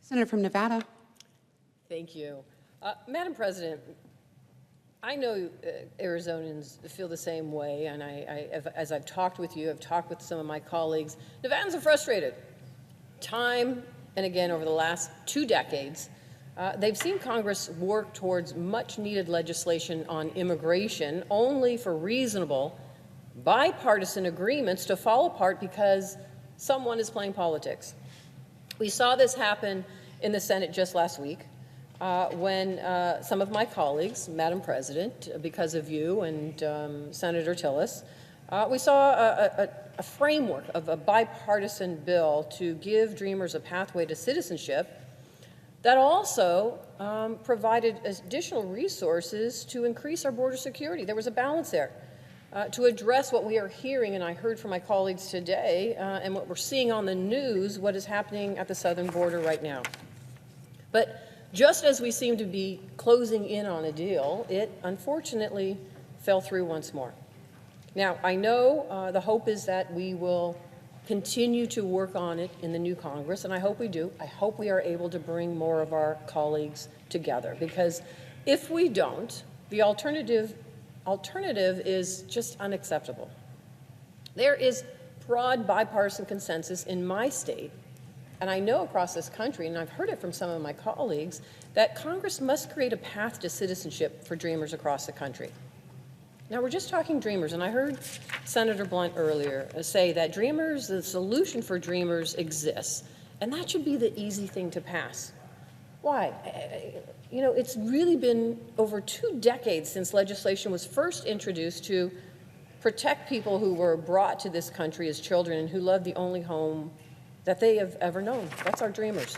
Senator from Nevada. Thank you. Madam President, I know Arizonans feel the same way, and as I've talked with you, I've talked with some of my colleagues, Nevadans are frustrated. Time and again over the last 2 decades, they've seen Congress work towards much-needed legislation on immigration only for reasonable, bipartisan agreements to fall apart because someone is playing politics. We saw this happen in the Senate just last week when some of my colleagues, Madam President, because of you and Senator Tillis, we saw a framework of a bipartisan bill to give Dreamers a pathway to citizenship that also provided additional resources to increase our border security. There was a balance there to address what we are hearing, and I heard from my colleagues today, and what we're seeing on the news, what is happening at the southern border right now. But just as we seem to be closing in on a deal, it unfortunately fell through once more. Now, I know the hope is that we will continue to work on it in the new Congress, and I hope we do. I hope we are able to bring more of our colleagues together, because if we don't, the alternative is just unacceptable. There is broad bipartisan consensus in my state, and I know across this country, and I've heard it from some of my colleagues, that Congress must create a path to citizenship for Dreamers across the country. Now, we're just talking Dreamers, and I heard Senator Blunt earlier say that Dreamers, the solution for Dreamers exists, and that should be the easy thing to pass. Why? You know, it's really been over 2 decades since legislation was first introduced to protect people who were brought to this country as children and who loved the only home that they have ever known. That's our Dreamers.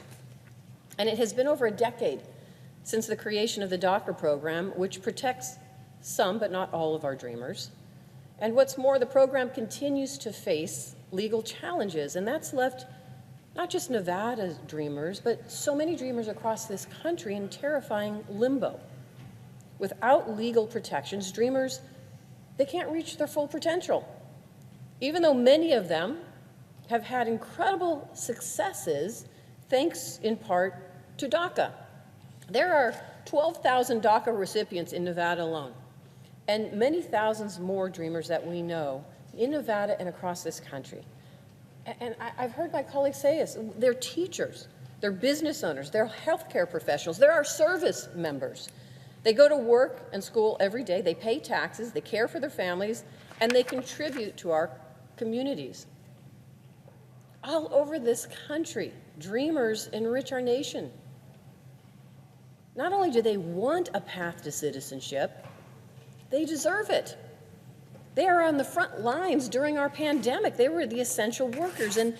And it has been over a decade since the creation of the DACA program, which protects some but not all of our Dreamers. And what's more, the program continues to face legal challenges, and that's left not just Nevada Dreamers, but so many Dreamers across this country in terrifying limbo. Without legal protections, Dreamers, they can't reach their full potential, even though many of them have had incredible successes thanks in part to DACA. There are 12,000 DACA recipients in Nevada alone, and many thousands more Dreamers that we know in Nevada and across this country. And I've heard my colleagues say this, they're teachers, they're business owners, they're healthcare professionals, they're our service members. They go to work and school every day, they pay taxes, they care for their families, and they contribute to our communities. All over this country, Dreamers enrich our nation. Not only do they want a path to citizenship, they deserve it. They are on the front lines during our pandemic. They were the essential workers. And,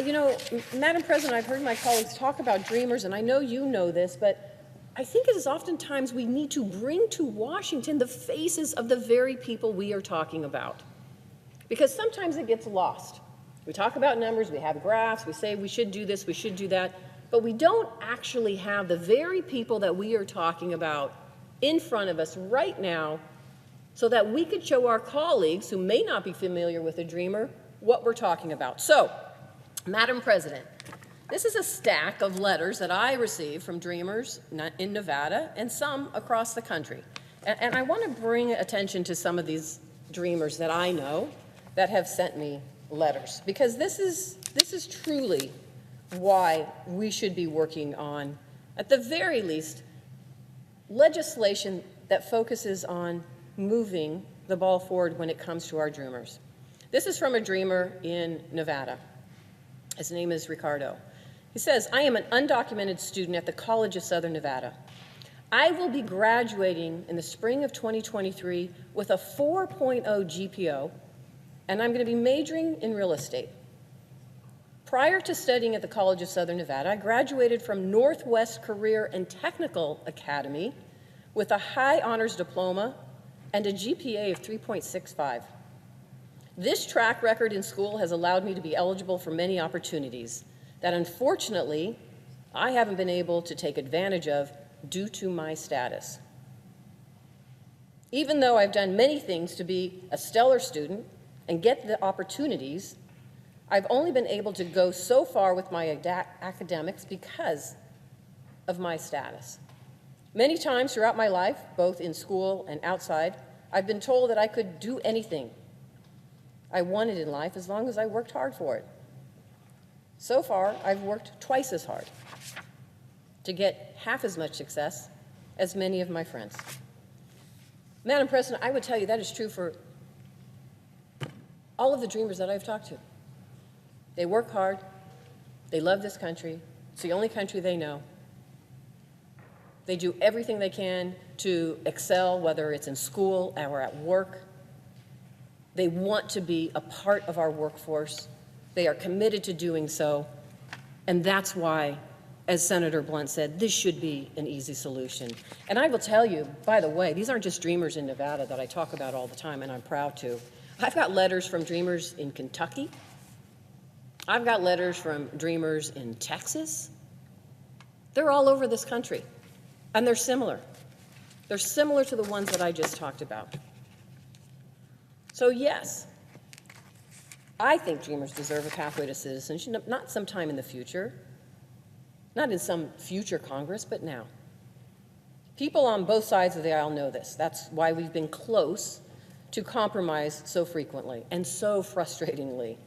you know, Madam President, I've heard my colleagues talk about Dreamers, and I know you know this, but I think it is oftentimes we need to bring to Washington the faces of the very people we are talking about, because sometimes it gets lost. We talk about numbers, we have graphs, we say we should do this, we should do that, but we don't actually have the very people that we are talking about in front of us right now, so that we could show our colleagues who may not be familiar with a Dreamer what we're talking about. So, Madam President, this is a stack of letters that I received from Dreamers in Nevada and some across the country. And I want to bring attention to some of these Dreamers that I know that have sent me letters, because this is truly why we should be working on, at the very least, legislation that focuses on moving the ball forward when it comes to our Dreamers. This is from a Dreamer in Nevada. His name is Ricardo. He says, I am an undocumented student at the College of Southern Nevada. I will be graduating in the spring of 2023 with a 4.0 GPA, and I'm going to be majoring in real estate. Prior to studying at the College of Southern Nevada, I graduated from Northwest Career and Technical Academy with a high honors diploma and a GPA of 3.65. This track record in school has allowed me to be eligible for many opportunities that unfortunately I haven't been able to take advantage of due to my status. Even though I've done many things to be a stellar student and get the opportunities, I've only been able to go so far with my academics because of my status. Many times throughout my life, both in school and outside, I've been told that I could do anything I wanted in life as long as I worked hard for it. So far, I've worked twice as hard to get half as much success as many of my friends. Madam President, I would tell you that is true for all of the dreamers that I've talked to. They work hard, they love this country, it's the only country they know. They do everything they can to excel, whether it's in school or at work. They want to be a part of our workforce. They are committed to doing so, and that's why, as Senator Blunt said, this should be an easy solution. And I will tell you, by the way, these aren't just dreamers in Nevada that I talk about all the time, and I'm proud to. I've got letters from dreamers in Kentucky. I've got letters from dreamers in Texas. They're all over this country, and they're similar. They're similar to the ones that I just talked about. So yes, I think dreamers deserve a pathway to citizenship, not sometime in the future, not in some future Congress, but now. People on both sides of the aisle know this. That's why we've been close to compromise so frequently and so frustratingly.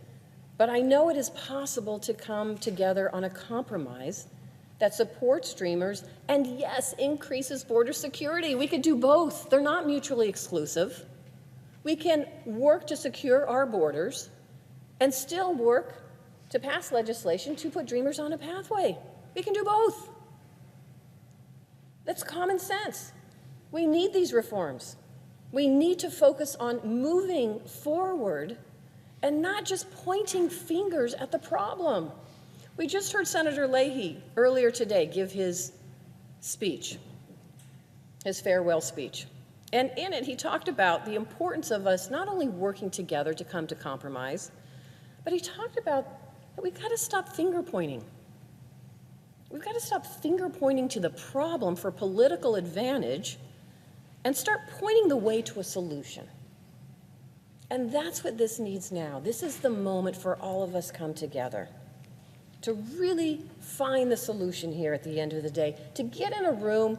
But I know it is possible to come together on a compromise that supports dreamers and, yes, increases border security. We could do both. They're not mutually exclusive. We can work to secure our borders and still work to pass legislation to put dreamers on a pathway. We can do both. That's common sense. We need these reforms. We need to focus on moving forward and not just pointing fingers at the problem. We just heard Senator Leahy earlier today give his speech, his farewell speech. And in it, he talked about the importance of us not only working together to come to compromise, but he talked about that we've got to stop finger pointing. We've got to stop finger pointing to the problem for political advantage and start pointing the way to a solution. And that's what this needs now. This is the moment for all of us come together to really find the solution here at the end of the day, to get in a room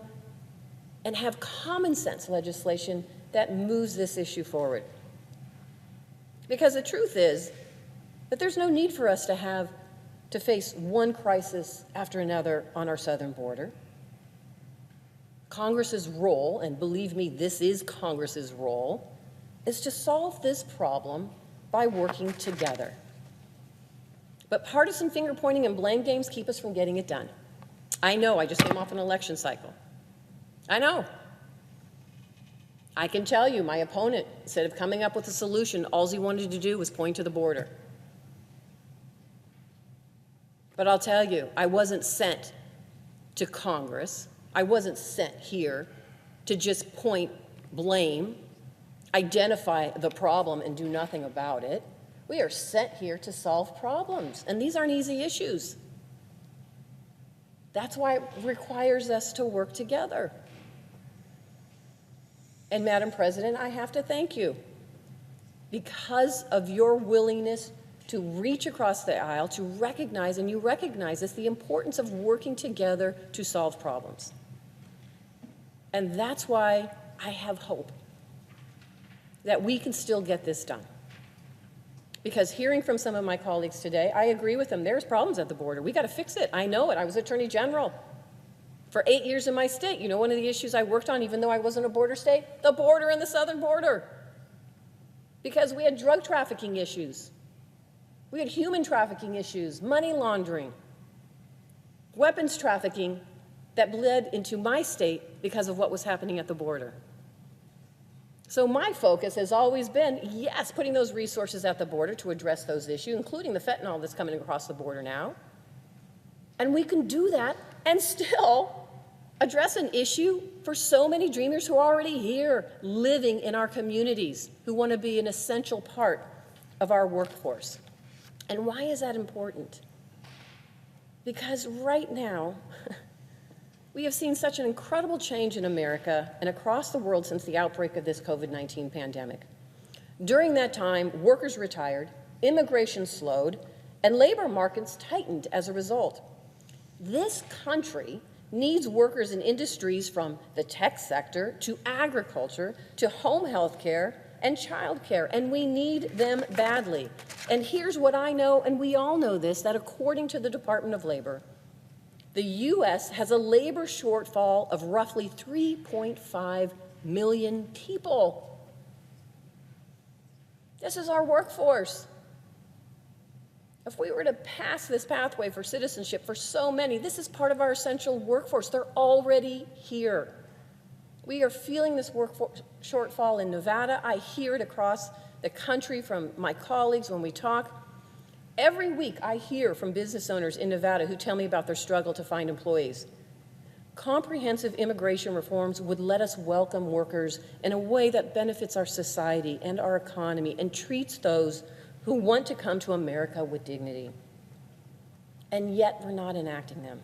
and have common sense legislation that moves this issue forward. Because the truth is that there's no need for us to face one crisis after another on our southern border. Congress's role, and believe me, this is Congress's role, is to solve this problem by working together. But partisan finger-pointing and blame games keep us from getting it done. I know, I just came off an election cycle. I know. I can tell you, my opponent, instead of coming up with a solution, all he wanted to do was point to the border. But I'll tell you, I wasn't sent to Congress. I wasn't sent here to just point blame, identify the problem, and do nothing about it. We are sent here to solve problems, and these aren't easy issues. That's why it requires us to work together. And Madam President, I have to thank you because of your willingness to reach across the aisle, to recognize, and you recognize this, the importance of working together to solve problems. And that's why I have hope that we can still get this done. Because hearing from some of my colleagues today, I agree with them. There's problems at the border. We got to fix it. I know it. I was Attorney General for 8 years in my state. You know, one of the issues I worked on, even though I wasn't a border state, the border and the southern border. Because we had drug trafficking issues. We had human trafficking issues, money laundering, weapons trafficking that bled into my state because of what was happening at the border. So my focus has always been, yes, putting those resources at the border to address those issues, including the fentanyl that's coming across the border now. And we can do that and still address an issue for so many dreamers who are already here, living in our communities, who want to be an essential part of our workforce. And why is that important? Because right now, we have seen such an incredible change in America and across the world since the outbreak of this COVID-19 pandemic. During that time, workers retired, immigration slowed, and labor markets tightened as a result. This country needs workers in industries from the tech sector to agriculture to home health care and child care, and we need them badly. And here's what I know, and we all know this, that according to the Department of Labor, the U.S. has a labor shortfall of roughly 3.5 million people. This is our workforce. If we were to pass this pathway for citizenship for so many, this is part of our essential workforce. They're already here. We are feeling this workforce shortfall in Nevada. I hear it across the country from my colleagues when we talk. Every week I hear from business owners in Nevada who tell me about their struggle to find employees. Comprehensive immigration reforms would let us welcome workers in a way that benefits our society and our economy and treats those who want to come to America with dignity. And yet we're not enacting them.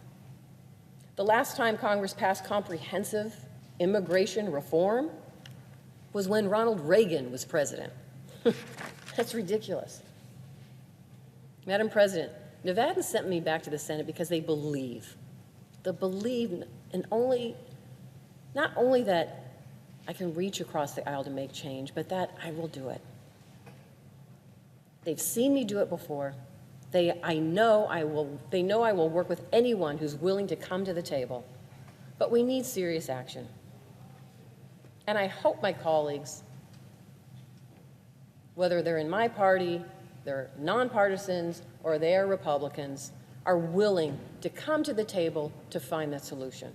The last time Congress passed comprehensive immigration reform was when Ronald Reagan was president. That's ridiculous. Madam President, Nevadans sent me back to the Senate because they believe in not only that I can reach across the aisle to make change, but that I will do it. They've seen me do it before. They know I will work with anyone who's willing to come to the table. But we need serious action. And I hope my colleagues, whether they're in my party, they're nonpartisans, or they are Republicans, are willing to come to the table to find that solution.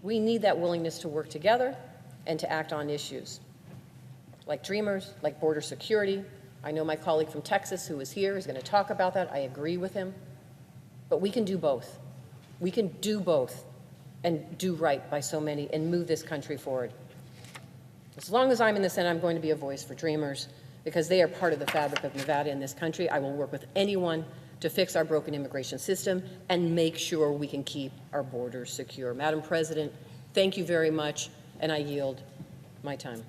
We need that willingness to work together and to act on issues like Dreamers, like border security. I know my colleague from Texas who is here is going to talk about that. I agree with him. But we can do both. We can do both and do right by so many and move this country forward. As long as I'm in the Senate, I'm going to be a voice for Dreamers because they are part of the fabric of Nevada in this country. I will work with anyone to fix our broken immigration system and make sure we can keep our borders secure. Madam President, thank you very much, and I yield my time.